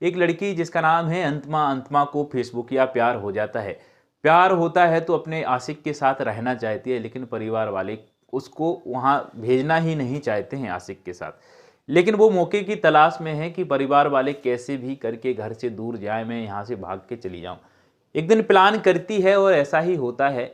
एक लड़की जिसका नाम है अंतमा, अंतमा को फेसबुक या प्यार हो जाता है। प्यार होता है तो अपने आशिक के साथ रहना चाहती है, लेकिन परिवार वाले उसको वहाँ भेजना ही नहीं चाहते हैं आशिक के साथ। लेकिन वो मौके की तलाश में है कि परिवार वाले कैसे भी करके घर से दूर जाए, मैं यहाँ से भाग के चली जाऊँ। एक दिन प्लान करती है और ऐसा ही होता है।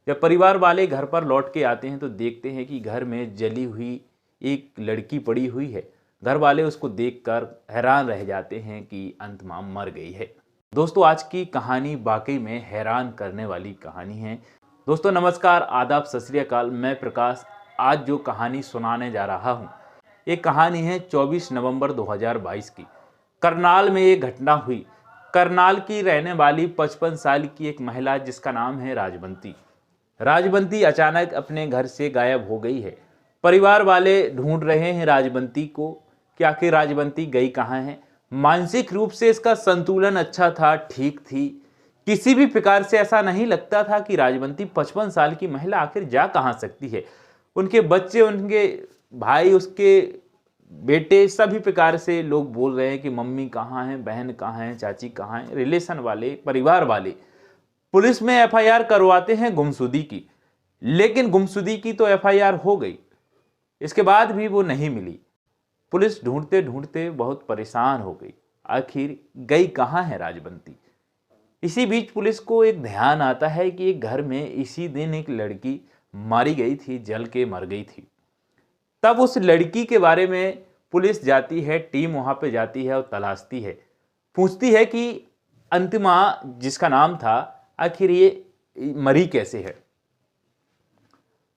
जब परिवार वाले घर पर लौट के आते हैं तो देखते हैं कि घर में जली हुई एक लड़की पड़ी हुई है। घर वाले उसको देखकर हैरान रह जाते हैं कि अंतमा मर गई है। दोस्तों, आज की कहानी वाकई में हैरान करने वाली कहानी है। दोस्तों नमस्कार, आदाब, सत श्री अकाल। मैं प्रकाश आज जो कहानी सुनाने जा रहा हूँ, ये कहानी है 24 नवंबर 2022 की। करनाल में ये घटना हुई। करनाल की रहने वाली 55 साल की एक महिला जिसका नाम है राजबंती। राजबंती अचानक अपने घर से गायब हो गई है। परिवार वाले ढूंढ रहे हैं राजबंती को कि आखिर राजबंती गई कहाँ है। मानसिक रूप से इसका संतुलन अच्छा था, ठीक थी। किसी भी प्रकार से ऐसा नहीं लगता था कि राजबंती 55 साल की महिला आखिर जा कहाँ सकती है। उनके बच्चे, उनके भाई, उसके बेटे, सभी प्रकार से लोग बोल रहे हैं कि मम्मी कहाँ हैं, बहन कहाँ हैं, चाची कहाँ हैं। रिलेशन वाले, परिवार वाले पुलिस में एफआईआर करवाते हैं गुमशुदगी की, लेकिन गुमशुदगी की तो एफआईआर हो गई, इसके बाद भी वो नहीं मिली। पुलिस ढूंढते ढूंढते बहुत परेशान हो गई, आखिर गई कहाँ है राजबंती। इसी बीच पुलिस को एक ध्यान आता है कि एक घर में इसी दिन एक लड़की मारी गई थी, जल के मर गई थी। तब उस लड़की के बारे में पुलिस जाती है, टीम वहां पे जाती है और तलाशती है, पूछती है कि अंतिमा जिसका नाम था, आखिर ये मरी कैसे है।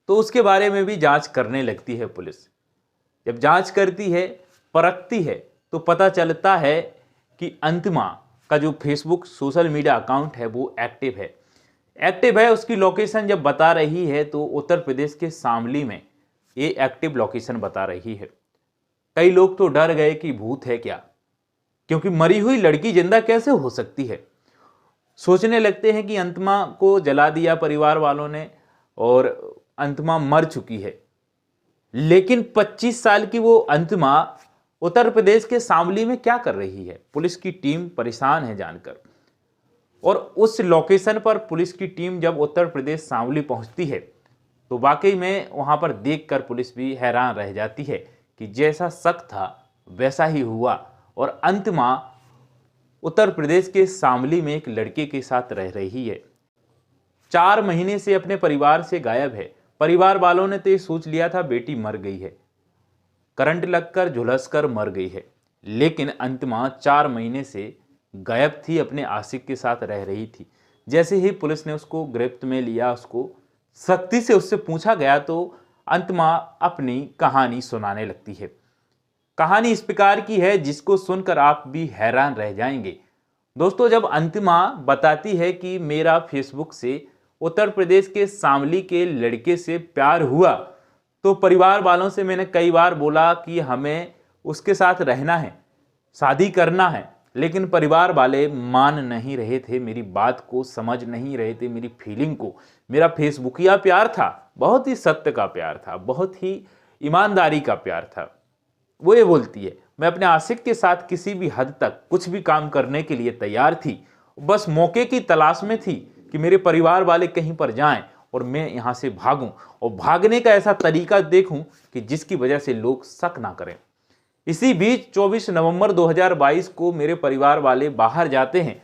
तो उसके बारे में भी जांच करने लगती है पुलिस। जब जांच करती है, परखती है, तो पता चलता है कि अंतिमा का जो फेसबुक सोशल मीडिया अकाउंट है वो एक्टिव है। उसकी लोकेशन जब बता रही है तो उत्तर प्रदेश के शामली में ये एक्टिव लोकेशन बता रही है। कई लोग तो डर गए कि भूत है क्या, क्योंकि मरी हुई लड़की जिंदा कैसे हो सकती है। सोचने लगते हैं कि अंतमा को जला दिया परिवार वालों ने और अंतमा मर चुकी है। लेकिन 25 साल की वो अंतमा उत्तर प्रदेश के शामली में क्या कर रही है। पुलिस की टीम परेशान है जानकर, और उस लोकेशन पर पुलिस की टीम जब उत्तर प्रदेश शामली पहुंचती है तो वाकई में वहां पर देखकर पुलिस भी हैरान रह जाती है कि जैसा शक था वैसा ही हुआ, और अंतमा उत्तर प्रदेश के शामली में एक लड़के के साथ रह रही है। 4 महीने से अपने परिवार से गायब है। परिवार वालों ने तो ये सोच लिया था बेटी मर गई है, करंट लगकर झुलसकर मर गई है। लेकिन अंतमा 4 महीने से गायब थी, अपने आशिक के साथ रह रही थी। जैसे ही पुलिस ने उसको गिरफ्त में लिया, उसको सख्ती से उससे पूछा गया, तो अंतमा अपनी कहानी सुनाने लगती है। कहानी इस प्रकार की है जिसको सुनकर आप भी हैरान रह जाएंगे। दोस्तों, जब अंतिमा बताती है कि मेरा फेसबुक से उत्तर प्रदेश के शामली के लड़के से प्यार हुआ, तो परिवार वालों से मैंने कई बार बोला कि हमें उसके साथ रहना है, शादी करना है, लेकिन परिवार वाले मान नहीं रहे थे, मेरी बात को समझ नहीं रहे थे, मेरी फीलिंग को। मेरा फेसबुकिया प्यार था, बहुत ही सत्य का प्यार था, बहुत ही ईमानदारी का प्यार था। वो ये बोलती है, मैं अपने आशिक के साथ किसी भी हद तक कुछ भी काम करने के लिए तैयार थी, बस मौके की तलाश में थी कि मेरे परिवार वाले कहीं पर जाएं और मैं यहाँ से भागूं, और भागने का ऐसा तरीका देखूं कि जिसकी वजह से लोग शक ना करें। इसी बीच 24 नवंबर 2022 को मेरे परिवार वाले बाहर जाते हैं,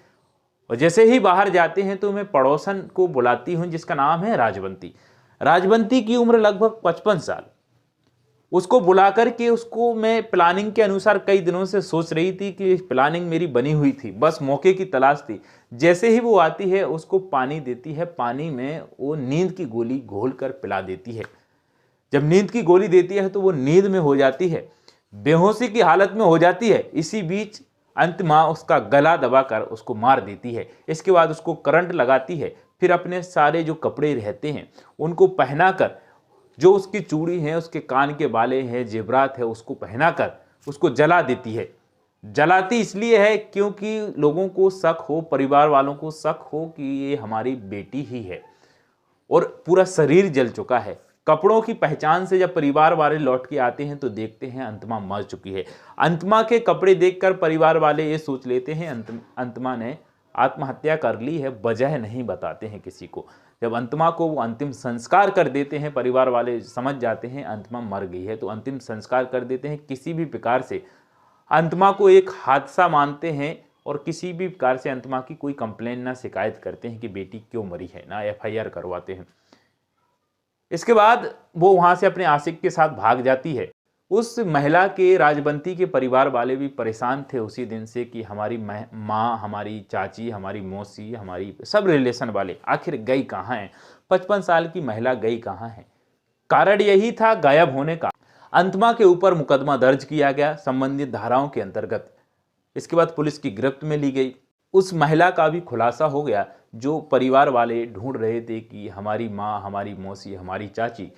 और जैसे ही बाहर जाते हैं तो मैं पड़ोसन को बुलाती हूँ जिसका नाम है राजबंती। राजबंती की उम्र लगभग 55 साल। उसको बुला करके उसको मैं प्लानिंग के अनुसार कई दिनों से सोच रही थी कि प्लानिंग मेरी बनी हुई थी, बस मौके की तलाश थी। जैसे ही वो आती है उसको पानी देती है, पानी में वो नींद की गोली घोल कर पिला देती है। जब नींद की गोली देती है तो वो नींद में हो जाती है, बेहोशी की हालत में हो जाती है। इसी बीच अंतमा उसका गला दबाकर उसको मार देती है। इसके बाद उसको करंट लगाती है, फिर अपने सारे जो कपड़े रहते हैं उनको पहनाकर, जो उसकी चूड़ी है, उसके कान के बाले हैं, जेवरात है, उसको पहनाकर उसको जला देती है। जलाती इसलिए है क्योंकि लोगों को शक हो, परिवार वालों को शक हो कि ये हमारी बेटी ही है, और पूरा शरीर जल चुका है। कपड़ों की पहचान से जब परिवार वाले लौट के आते हैं तो देखते हैं अंतमा मर चुकी है। अंतमा के कपड़े देखकर परिवार वाले ये सोच लेते हैं अंतमा ने आत्महत्या कर ली है, वजह नहीं बताते हैं किसी को। जब अंतमा को वो अंतिम संस्कार कर देते हैं, परिवार वाले समझ जाते हैं अंतमा मर गई है, तो अंतिम संस्कार कर देते हैं। किसी भी प्रकार से अंतमा को एक हादसा मानते हैं और किसी भी प्रकार से अंतमा की कोई कंप्लेन ना शिकायत करते हैं कि बेटी क्यों मरी है, ना FIR करवाते हैं। इसके बाद वो वहां से अपने आशिक के साथ भाग जाती है। उस महिला के राजबंती के परिवार वाले भी परेशान थे उसी दिन से कि हमारी माँ, हमारी चाची, हमारी मौसी, हमारी सब रिलेशन वाले आखिर गई कहाँ हैं। 55 साल की महिला गई कहाँ है। कारण यही था गायब होने का। अंतमा के ऊपर मुकदमा दर्ज किया गया संबंधित धाराओं के अंतर्गत। इसके बाद पुलिस की गिरफ्त में ली गई। उस महिला का भी खुलासा हो गया जो परिवार वाले ढूंढ रहे थे कि हमारी माँ, हमारी मौसी, हमारी चाची।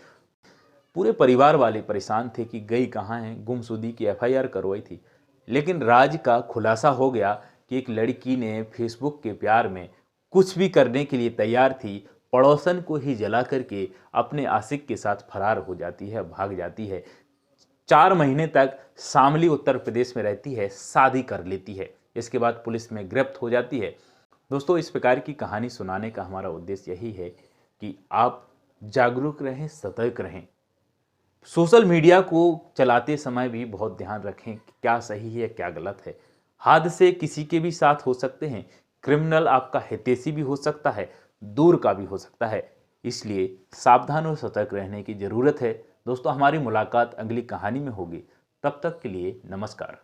पूरे परिवार वाले परेशान थे कि गई कहाँ हैं, गुमशुदगी की FIR करवाई थी। लेकिन राज का खुलासा हो गया कि एक लड़की ने फेसबुक के प्यार में कुछ भी करने के लिए तैयार थी, पड़ोसन को ही जला करके अपने आशिक के साथ फरार हो जाती है, भाग जाती है। 4 महीने तक शामली उत्तर प्रदेश में रहती है, शादी कर लेती है। इसके बाद पुलिस में गिरफ्त हो जाती है। दोस्तों, इस प्रकार की कहानी सुनाने का हमारा उद्देश्य यही है कि आप जागरूक रहें, सतर्क रहें। सोशल मीडिया को चलाते समय भी बहुत ध्यान रखें कि क्या सही है क्या गलत है। हादसे किसी के भी साथ हो सकते हैं। क्रिमिनल आपका हितैषी भी हो सकता है, दूर का भी हो सकता है। इसलिए सावधान और सतर्क रहने की ज़रूरत है। दोस्तों, हमारी मुलाकात अगली कहानी में होगी। तब तक के लिए नमस्कार।